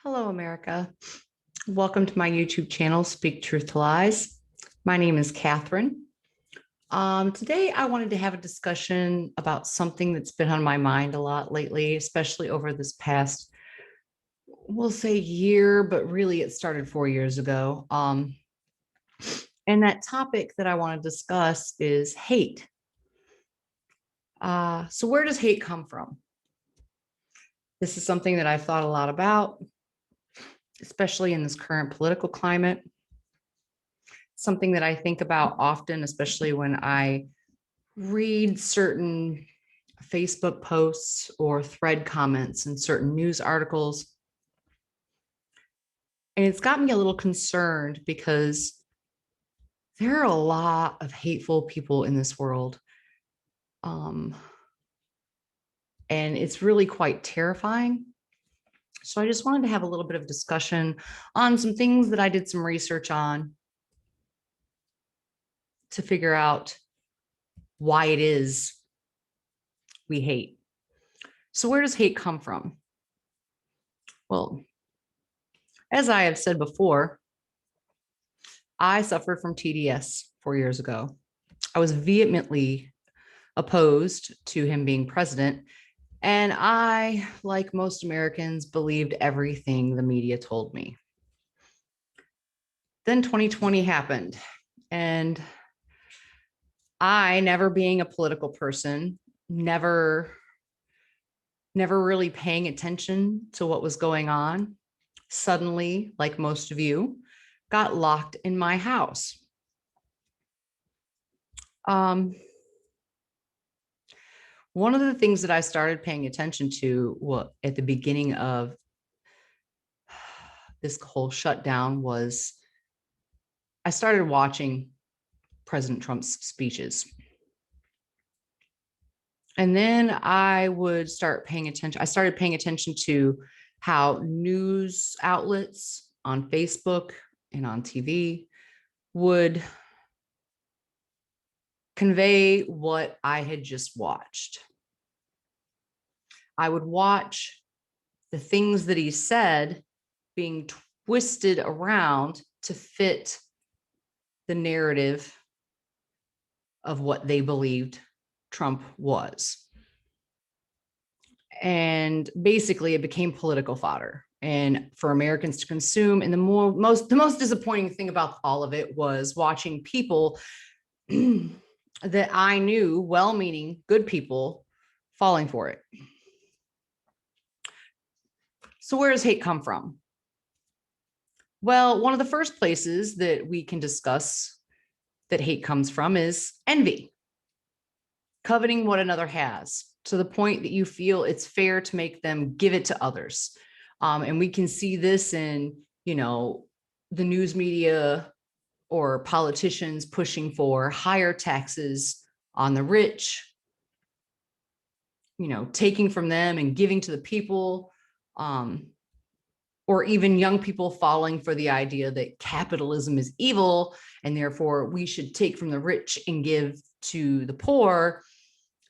Hello, America. Welcome to my YouTube channel, Speak Truth to Lies. My name is Catherine. Today, I wanted to have a discussion about something that's been on my mind a lot lately, especially over this past, we'll say year, but really it started 4 years ago. And that topic that I want to discuss is hate. So where does hate come from? This is something that I've thought a lot about, especially in this current political climate. Something that I think about often, especially when I read certain Facebook posts or thread comments in certain news articles. And it's got me a little concerned because there are a lot of hateful people in this world. And it's really quite terrifying. So I just wanted to have a little bit of discussion on some things that I did some research on to figure out why it is we hate. So where does hate come from? Well, as I have said before, I suffered from TDS 4 years ago. I was vehemently opposed to him being president. And I, like most Americans, believed everything the media told me. Then 2020 happened. And I, never being a political person, never really paying attention to what was going on, suddenly, like most of you, got locked in my house. One of the things that I started paying attention to at the beginning of this whole shutdown was I started watching President Trump's speeches. And then I would start paying attention. I started paying attention to how news outlets on Facebook and on TV would convey what I had just watched. I would watch the things that he said being twisted around to fit the narrative of what they believed Trump was. And basically it became political fodder and for Americans to consume. And the most disappointing thing about all of it was watching people that I knew, well-meaning, good people, falling for it. So where does hate come from? Well, one of the first places that we can discuss that hate comes from is envy. Coveting what another has to the point that you feel it's fair to make them give it to others. And we can see this in, the news media or politicians pushing for higher taxes on the rich, taking from them and giving to the people, or even young people falling for the idea that capitalism is evil and therefore we should take from the rich and give to the poor,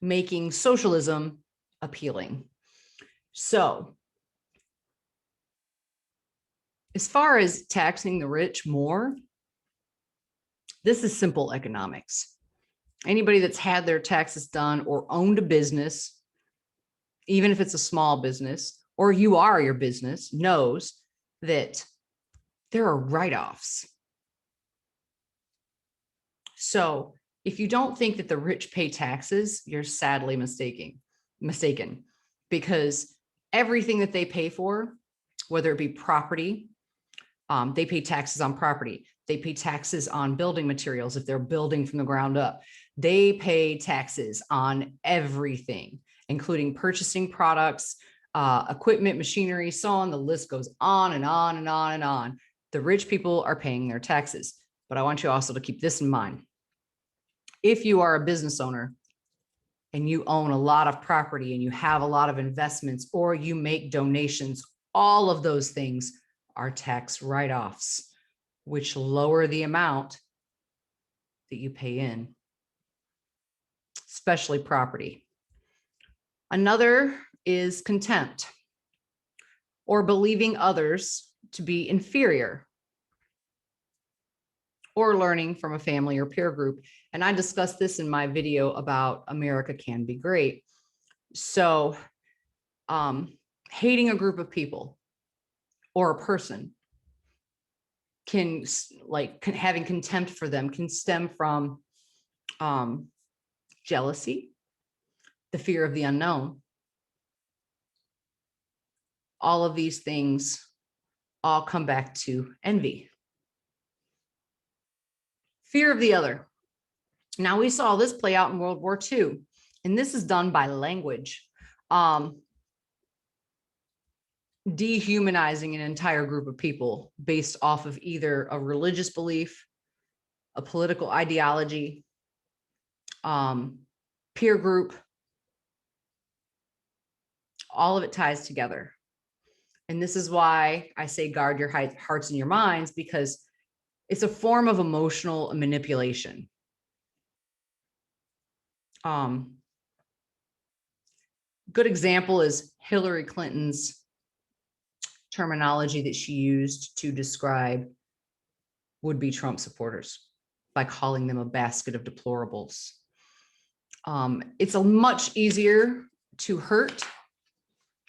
making socialism appealing. So, as far as taxing the rich more, this is simple economics. Anybody that's had their taxes done or owned a business, even if it's a small business, or you are your business, knows that there are write-offs. So if you don't think that the rich pay taxes, you're sadly mistaken, because everything that they pay for, whether it be property, they pay taxes on property. They pay taxes on building materials if they're building from the ground up. They pay taxes on everything, including purchasing products, equipment, machinery, so on. The list goes on and on and on and on. The rich people are paying their taxes. But I want you also to keep this in mind. If you are a business owner and you own a lot of property and you have a lot of investments or you make donations, all of those things are tax write-offs, which lower the amount that you pay in, especially property. Another is contempt. or believing others to be inferior, or learning from a family or peer group. And I discussed this in my video about America Can Be Great. So hating a group of people or a person having contempt for them can stem from jealousy, the fear of the unknown. All of these things all come back to envy. Fear of the other. Now, we saw this play out in World War II, and this is done by language. Dehumanizing an entire group of people based off of either a religious belief, a political ideology, peer group. All of it ties together. And this is why I say guard your hearts and your minds, because it's a form of emotional manipulation. Good example is Hillary Clinton's terminology that she used to describe would-be Trump supporters by calling them a basket of deplorables. It's much easier to hurt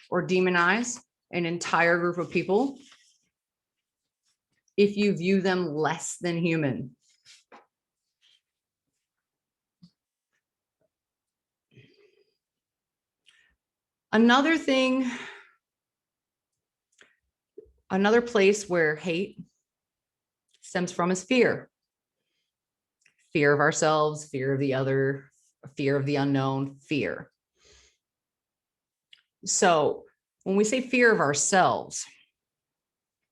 or demonize an entire group of people if you view them less than human. Another thing, another place where hate stems from is fear. Fear of ourselves, fear of the other, fear of the unknown, fear. So when we say fear of ourselves,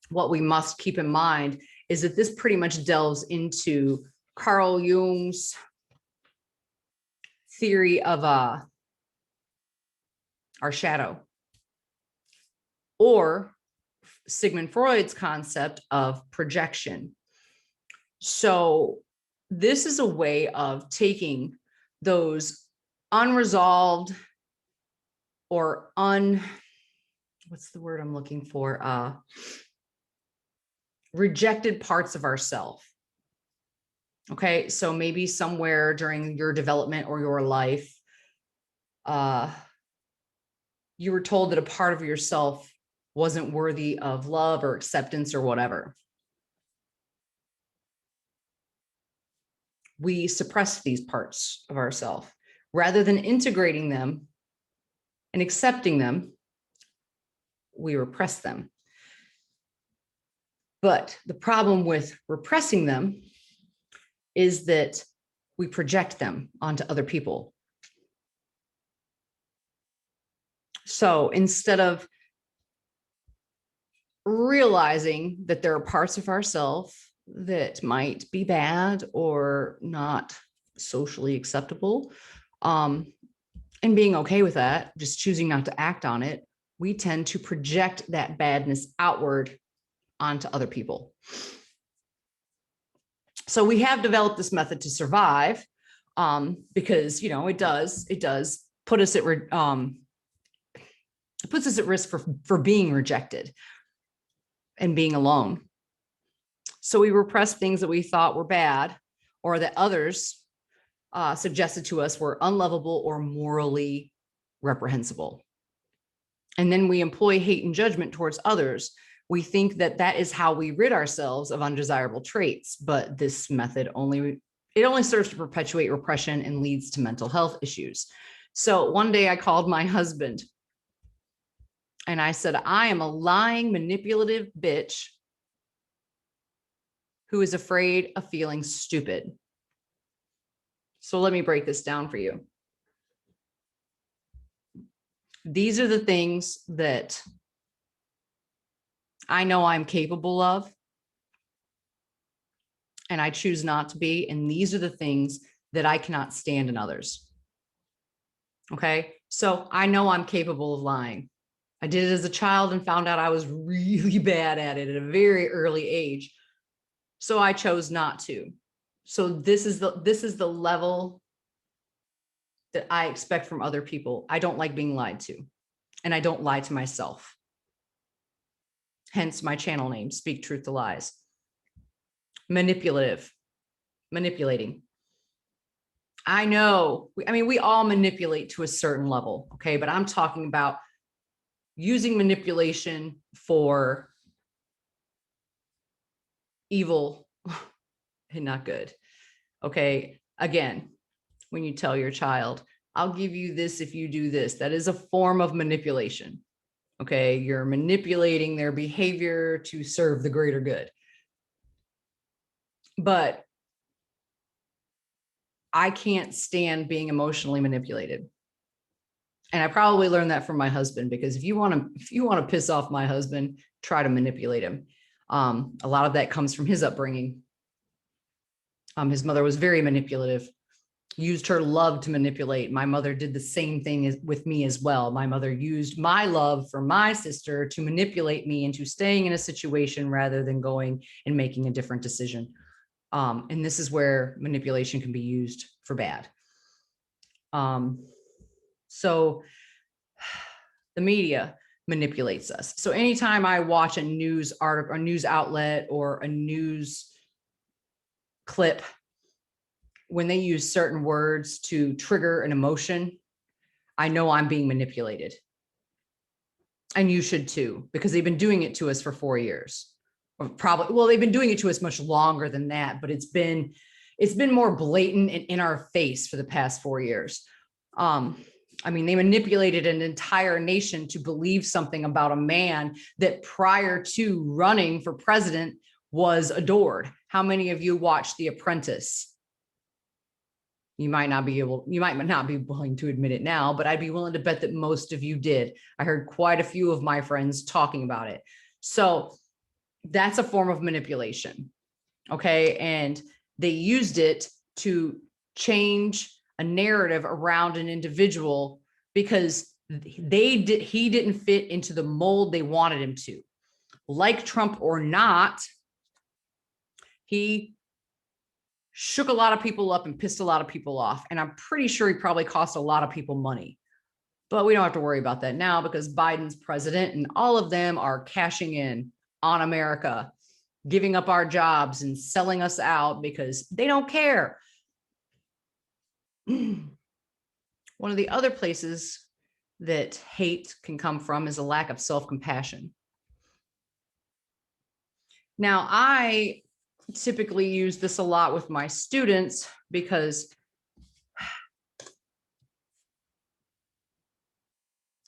what we must keep in mind is that this pretty much delves into Carl Jung's theory of our shadow, or Sigmund Freud's concept of projection. So this is a way of taking those unresolved or what's the word I'm looking for? Rejected parts of ourselves. Okay, so maybe somewhere during your development or your life, you were told that a part of yourself wasn't worthy of love or acceptance or whatever. We suppress these parts of ourselves rather than integrating them and accepting them. We repress them. But the problem with repressing them is that we project them onto other people. So instead of realizing that there are parts of ourselves that might be bad or not socially acceptable, and being okay with that, just choosing not to act on it, we tend to project that badness outward onto other people. So we have developed this method to survive, because, you know, it does put us at it puts us at risk for being rejected and being alone. So we repress things that we thought were bad or that others suggested to us were unlovable or morally reprehensible. And then we employ hate and judgment towards others. We think that that is how we rid ourselves of undesirable traits, but this method only serves to perpetuate repression and leads to mental health issues. So one day I called my husband and I said, I am a lying, manipulative bitch who is afraid of feeling stupid. So let me break this down for you. These are the things that I know I'm capable of, and I choose not to be. And these are the things that I cannot stand in others. Okay, so I know I'm capable of lying. I did it as a child and found out I was really bad at it at a very early age. So I chose not to. So this is the level that I expect from other people. I don't like being lied to, and I don't lie to myself. hence my channel name, Speak Truth to Lies. Manipulating. I know, I mean, we all manipulate to a certain level, okay? But I'm talking about using manipulation for evil and not good, okay? Again, when you tell your child, I'll give you this if you do this, that is a form of manipulation, okay? You're manipulating their behavior to serve the greater good. But I can't stand being emotionally manipulated. And I probably learned that from my husband, because if you want to piss off my husband, try to manipulate him. A lot of that comes from his upbringing. His mother was very manipulative, used her love to manipulate. My mother did the same thing with me as well. My mother used my love for my sister to manipulate me into staying in a situation rather than going and making a different decision. And this is where manipulation can be used for bad. So the media manipulates us. So anytime I watch a news article, a news outlet, or a news clip, when they use certain words to trigger an emotion, I know I'm being manipulated. And you should too, because they've been doing it to us for 4 years. Or probably, well, they've been doing it to us much longer than that, but it's been more blatant and in our face for the past 4 years. I mean, they manipulated an entire nation to believe something about a man that prior to running for president was adored. How many of you watched The Apprentice? You might not be willing to admit it now, but I'd be willing to bet that most of you did. I heard quite a few of my friends talking about it. So that's a form of manipulation. Okay. And they used it to change a narrative around an individual because he didn't fit into the mold they wanted him to. Like Trump or not, he shook a lot of people up and pissed a lot of people off. And I'm pretty sure he probably cost a lot of people money. But we don't have to worry about that now because Biden's president and all of them are cashing in on America, giving up our jobs and selling us out because they don't care. One of the other places that hate can come from is a lack of self-compassion. Now, I typically use this a lot with my students because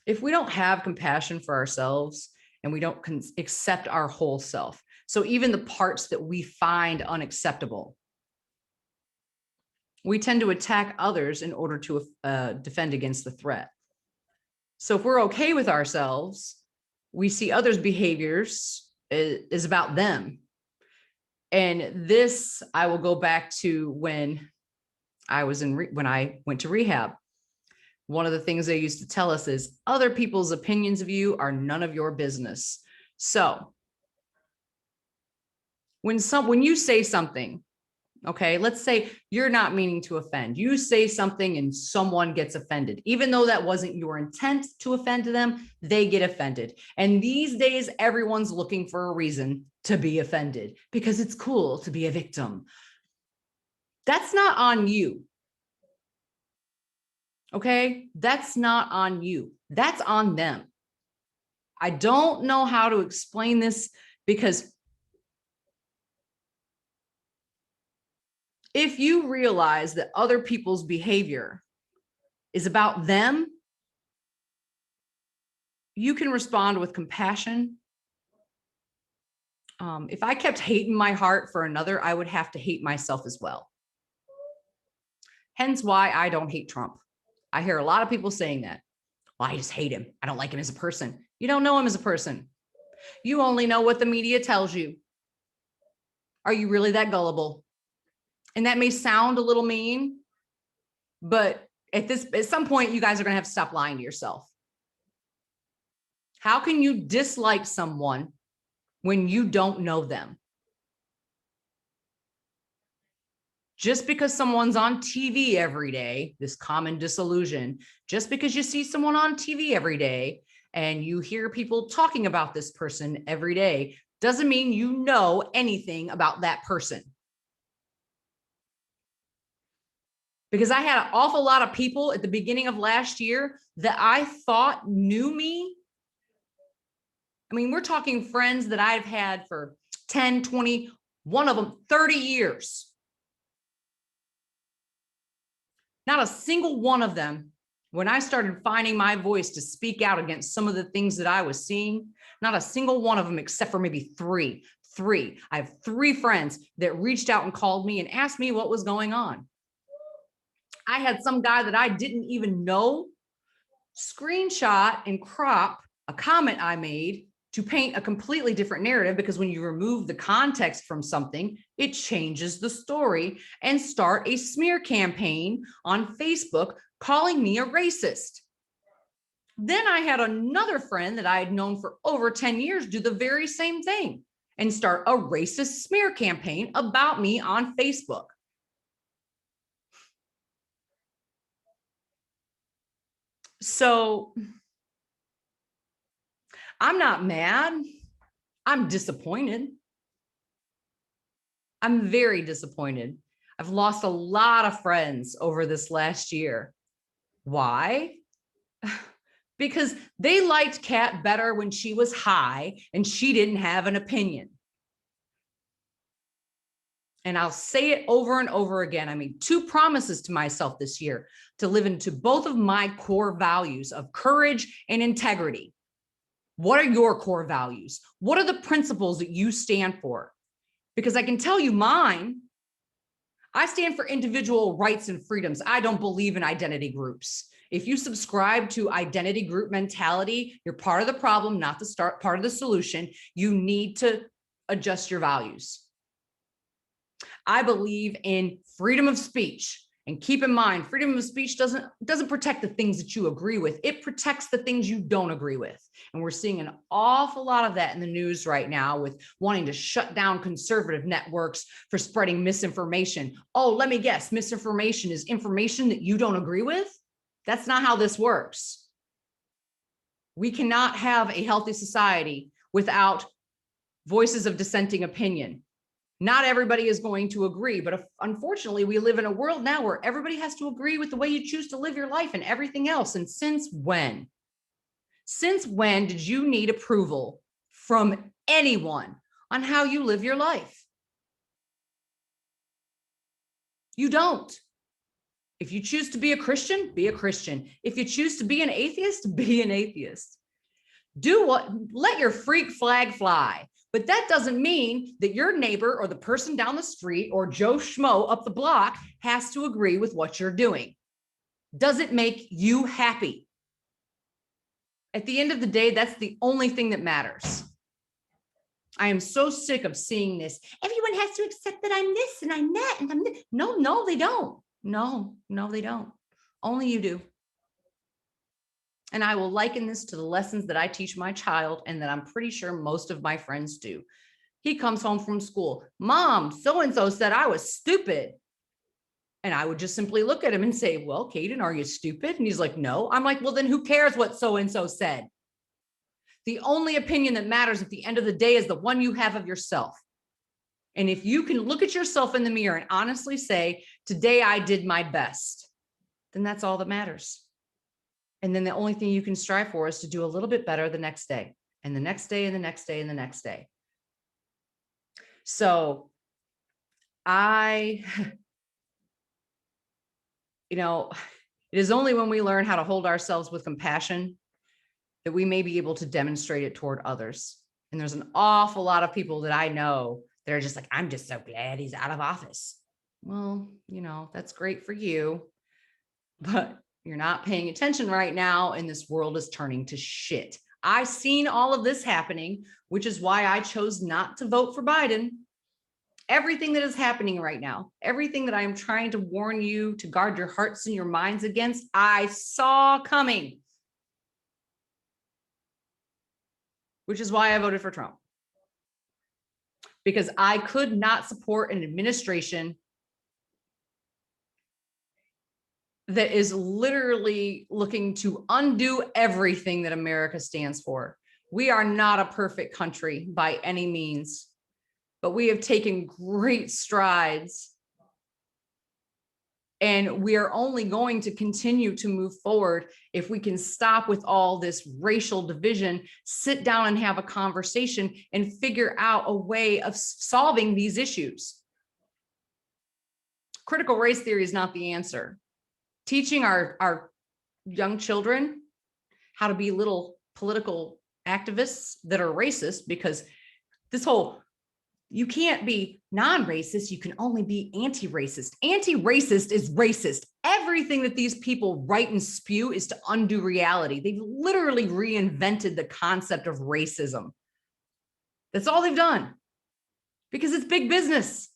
if we don't have compassion for ourselves and we don't accept our whole self, so even the parts that we find unacceptable, we tend to attack others in order to defend against the threat. So if we're okay with ourselves, we see others' behaviors is about them. And this, I will go back to when I went to rehab. One of the things they used to tell us is other people's opinions of you are none of your business. So when you say something, okay, let's say you're not meaning to offend. You say something and someone gets offended. Even though that wasn't your intent to offend them, they get offended. And these days, everyone's looking for a reason to be offended because it's cool to be a victim. That's not on you. Okay, that's not on you. That's on them. I don't know how to explain this because if you realize that other people's behavior is about them, you can respond with compassion. If I kept hate in my heart for another, I would have to hate myself as well. Hence why I don't hate Trump. I hear a lot of people saying that. Well, I just hate him. I don't like him as a person. You don't know him as a person. You only know what the media tells you. Are you really that gullible? And that may sound a little mean, but at some point, you guys are going to have to stop lying to yourself. How can you dislike someone when you don't know them? Just because someone's on TV every day, this common disillusion, just because you see someone on TV every day and you hear people talking about this person every day, doesn't mean you know anything about that person. Because I had an awful lot of people at the beginning of last year that I thought knew me. I mean, we're talking friends that I've had for 10, 20, one of them 30 years. Not a single one of them, when I started finding my voice to speak out against some of the things that I was seeing, not a single one of them, except for maybe three. I have 3 friends that reached out and called me and asked me what was going on. I had some guy that I didn't even know screenshot and crop a comment I made to paint a completely different narrative, because when you remove the context from something, it changes the story, and start a smear campaign on Facebook calling me a racist. Then I had another friend that I had known for over 10 years do the very same thing and start a racist smear campaign about me on Facebook. So I'm not mad. I'm disappointed. I'm very disappointed. I've lost a lot of friends over this last year. Why? Because they liked Kat better when she was high and she didn't have an opinion. And I'll say it over and over again. I made 2 promises to myself this year to live into both of my core values of courage and integrity. What are your core values? What are the principles that you stand for? Because I can tell you mine. I stand for individual rights and freedoms. I don't believe in identity groups. If you subscribe to identity group mentality, you're part of the problem, not the part of the solution. You need to adjust your values. I believe in freedom of speech. And keep in mind, freedom of speech doesn't protect the things that you agree with. It protects the things you don't agree with. And we're seeing an awful lot of that in the news right now, with wanting to shut down conservative networks for spreading misinformation. Oh, let me guess, misinformation is information that you don't agree with? That's not how this works. We cannot have a healthy society without voices of dissenting opinion. Not everybody is going to agree, but unfortunately, we live in a world now where everybody has to agree with the way you choose to live your life and everything else. And since when? Since when did you need approval from anyone on how you live your life? You don't. If you choose to be a Christian, be a Christian. If you choose to be an atheist, be an atheist. Let your freak flag fly. But that doesn't mean that your neighbor or the person down the street or Joe Schmo up the block has to agree with what you're doing. Does it make you happy? At the end of the day, that's the only thing that matters. I am so sick of seeing this. Everyone has to accept that I'm this and I'm that and I'm this. No, they don't. No, they don't. Only you do. And I will liken this to the lessons that I teach my child, and that I'm pretty sure most of my friends do. He comes home from school. Mom, so-and-so said I was stupid. And I would just simply look at him and say, well, Caden, are you stupid? And he's like, no. I'm like, well, then who cares what so-and-so said? The only opinion that matters at the end of the day is the one you have of yourself. And if you can look at yourself in the mirror and honestly say, today I did my best, then that's all that matters. And then the only thing you can strive for is to do a little bit better the next day, and the next day, and the next day, and the next day. So it is only when we learn how to hold ourselves with compassion that we may be able to demonstrate it toward others. And there's an awful lot of people that I know that are just like, I'm just so glad he's out of office. Well, that's great for you, but you're not paying attention right now, and this world is turning to shit. I've seen all of this happening, which is why I chose not to vote for Biden. Everything that is happening right now, everything that I am trying to warn you to guard your hearts and your minds against, I saw coming, which is why I voted for Trump. Because I could not support an administration that is literally looking to undo everything that America stands for. We are not a perfect country by any means, but we have taken great strides. And we are only going to continue to move forward if we can stop with all this racial division, sit down and have a conversation and figure out a way of solving these issues. Critical race theory is not the answer. Teaching our young children how to be little political activists that are racist, because this whole, you can't be non-racist, you can only be anti-racist. Anti-racist is racist. Everything that these people write and spew is to undo reality. They've literally reinvented the concept of racism. That's all they've done, because it's big business.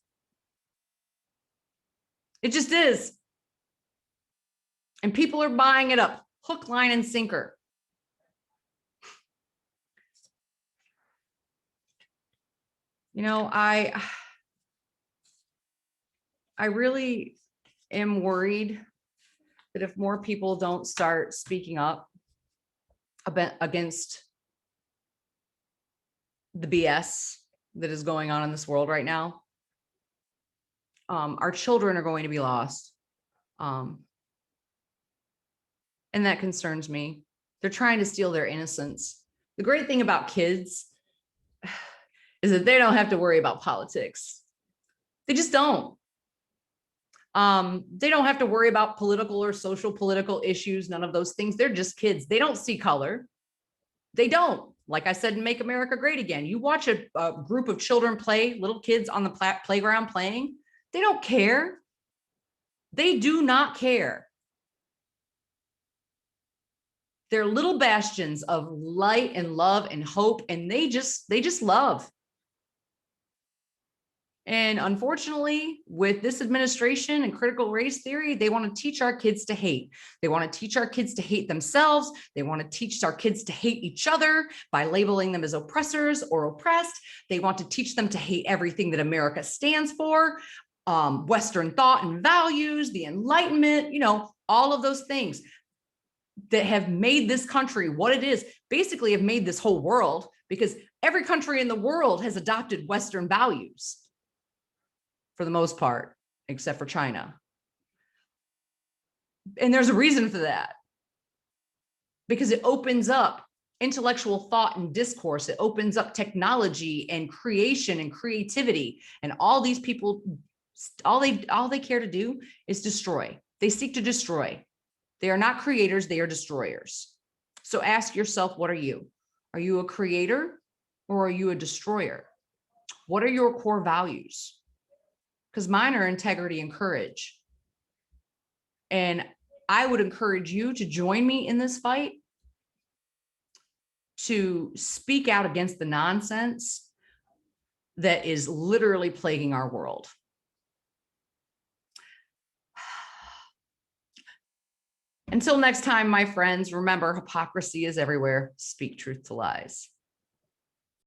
It just is. And people are buying it up, hook, line, and sinker. You know, I really am worried that if more people don't start speaking up against the BS that is going on in this world right now, our children are going to be lost. And that concerns me. They're trying to steal their innocence. The great thing about kids is that they don't have to worry about politics. They just don't. They don't have to worry about political or social political issues, none of those things. They're just kids. They don't see color. They don't. Like I said, in Make America Great Again, you watch a group of children play, little kids on the playground playing. They don't care. They do not care. They're little bastions of light and love and hope, and they just love. And unfortunately, with this administration and critical race theory, they want to teach our kids to hate. They want to teach our kids to hate themselves. They want to teach our kids to hate each other by labeling them as oppressors or oppressed. They want to teach them to hate everything that America stands for, Western thought and values, the Enlightenment, you know, all of those things that have made this country what it is, basically have made this whole world, because every country in the world has adopted Western values for the most part, except for China. And there's a reason for that, because it opens up intellectual thought and discourse. It opens up technology and creation and creativity. And all these people, all they care to do is destroy. They seek to destroy. They are not creators, they are destroyers. So ask yourself, what are you? Are you a creator or are you a destroyer? What are your core values? Because mine are integrity and courage. And I would encourage you to join me in this fight, to speak out against the nonsense that is literally plaguing our world. Until next time, my friends, remember, hypocrisy is everywhere. Speak truth to lies.